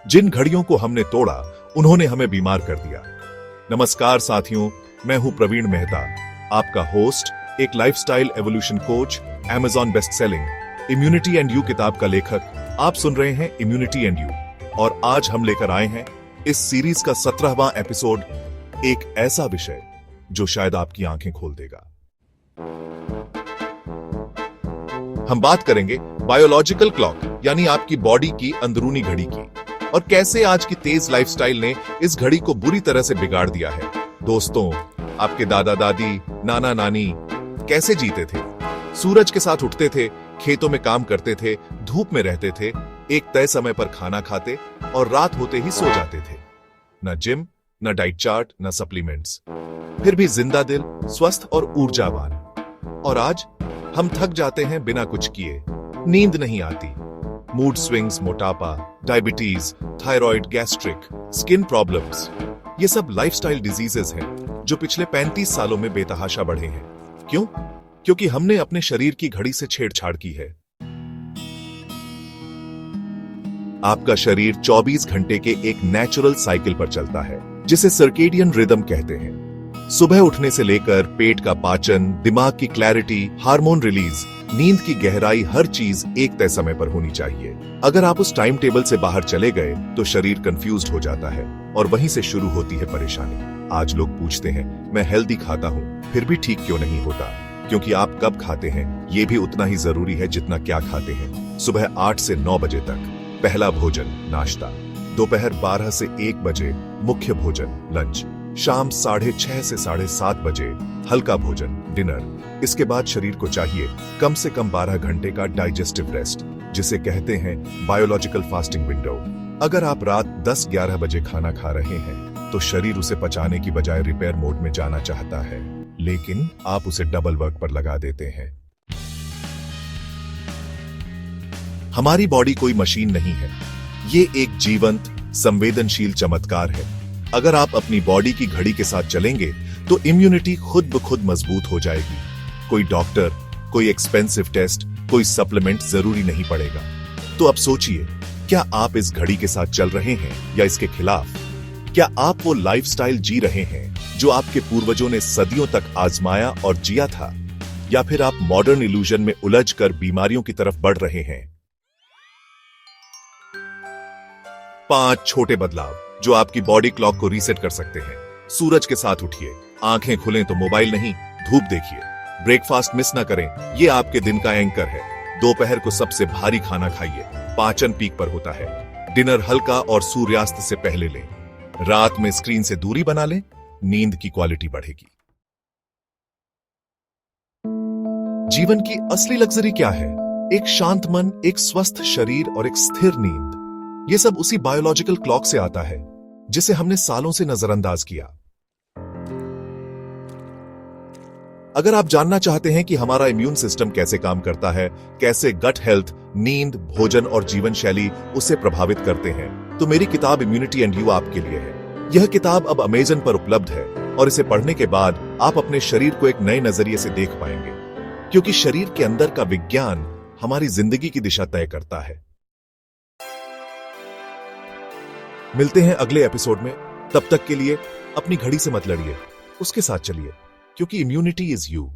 जिन घड़ियों को हमने तोड़ा उन्होंने हमें बीमार कर दिया। नमस्कार साथियों, मैं हूं प्रवीण मेहता, आपका होस्ट, एक lifestyle evolution coach, Amazon best selling immunity and you किताब का लेखक। आप सुन रहे हैं इम्यूनिटी एंड यू, और आज हम लेकर आए हैं इस सीरीज का 17वां एपिसोड, एक ऐसा विषय जो शायद आपकी आंखें खोल देगा। हम बात करेंगे बायोलॉजिकल क्लॉक, यानी आपकी बॉडी की अंदरूनी घड़ी की, और कैसे आज की तेज लाइफस्टाइल ने इस घड़ी को बुरी तरह से बिगाड़ दिया है। दोस्तों, आपके दादा दादी, नाना नानी कैसे जीते थे? सूरज के साथ उठते थे, खेतों में काम करते थे, धूप में रहते थे, एक तय समय पर खाना खाते और रात होते ही सो जाते थे। न जिम, न डाइट चार्ट, न सप्लीमेंट्स, फिर भी जिंदा दिल, स्वस्थ और ऊर्जावान। और आज हम थक जाते हैं बिना कुछ किए, नींद नहीं आती, मूड स्विंग्स, मोटापा, diabetes, thyroid, gastric, skin problems, ये सब लाइफस्टाइल डिजीजेस हैं जो पिछले 35 सालों में बेतहाशा बढ़े हैं। क्यों? क्योंकि हमने अपने शरीर की घड़ी से छेड़छाड़ की है। आपका शरीर 24 घंटे के एक नेचुरल साइकिल पर चलता है जिसे सर्केडियन रिदम कहते हैं। सुबह उठने से लेकर पेट का पाचन, दिमाग की क्लैरिटी, हार्मोन रिलीज, नींद की गहराई, हर चीज एक तय समय पर होनी चाहिए। अगर आप उस टाइम टेबल से बाहर चले गए तो शरीर कंफ्यूज्ड हो जाता है और वहीं से शुरू होती है परेशानी। आज लोग पूछते हैं, मैं हेल्दी खाता हूं फिर भी ठीक क्यों नहीं होता? क्योंकि आप कब खाते हैं ये भी उतना ही जरूरी है जितना क्या खाते हैं। सुबह 8 से 9 बजे तक पहला भोजन नाश्ता, दोपहर 12 से 1 बजे मुख्य भोजन लंच, शाम 6:30 से 7:30 बजे हल्का भोजन डिनर। इसके बाद शरीर को चाहिए कम से कम 12 घंटे का डाइजेस्टिव रेस्ट, जिसे कहते हैं बायोलॉजिकल फास्टिंग विंडो। अगर आप रात 10-11 बजे खाना खा रहे हैं तो शरीर उसे पचाने की बजाय रिपेयर मोड में जाना चाहता है, लेकिन आप उसे डबल वर्क पर लगा देते हैं। हमारी बॉडी कोई मशीन नहीं है, ये एक जीवंत, संवेदनशील चमत्कार है। अगर आप अपनी बॉडी की घड़ी के साथ चलेंगे तो इम्यूनिटी खुद ब खुद मजबूत हो जाएगी। कोई डॉक्टर, कोई एक्सपेंसिव टेस्ट, कोई सप्लीमेंट जरूरी नहीं पड़ेगा। तो अब सोचिए, क्या आप इस घड़ी के साथ चल रहे हैं या इसके खिलाफ? क्या आप वो लाइफस्टाइल जी रहे हैं जो आपके पूर्वजों ने सदियों तक आजमाया और जिया था, या फिर आप मॉडर्न इल्यूजन में उलझ कर बीमारियों की तरफ बढ़ रहे हैं? 5 छोटे बदलाव जो आपकी बॉडी क्लॉक को रीसेट कर सकते हैं। सूरज के साथ उठिए, आंखें खुलें तो मोबाइल नहीं, धूप देखिए। ब्रेकफास्ट मिस ना करें, ये आपके दिन का एंकर है। दोपहर को सबसे भारी खाना खाइए, पाचन पीक पर होता है। डिनर हल्का और सूर्यास्त से पहले लें। रात में स्क्रीन से दूरी बना लें, नींद की क्वालिटी बढ़ेगी। जीवन की असली लग्जरी क्या है? एक शांत मन, एक स्वस्थ शरीर और एक स्थिर नींद। ये सब उसी बायोलॉजिकल क्लॉक से आता है जिसे हमने सालों से नजरअंदाज किया। अगर आप जानना चाहते हैं कि हमारा इम्यून सिस्टम कैसे काम करता है, कैसे गट हेल्थ, नींद, भोजन और जीवन शैली उसे प्रभावित करते हैं, तो मेरी किताब इम्यूनिटी एंड यू आपके लिए है। यह किताब अब अमेज़न पर उपलब्ध है और इसे पढ़ने के बाद आप अपने शरीर को एक नए नजरिए से देख पाएंगे, क्योंकि शरीर के अंदर का विज्ञान हमारी जिंदगी की दिशा तय करता है। मिलते हैं अगले एपिसोड में। तब तक के लिए अपनी घड़ी से मत लड़िए, उसके साथ चलिए, क्योंकि इम्यूनिटी इज यू।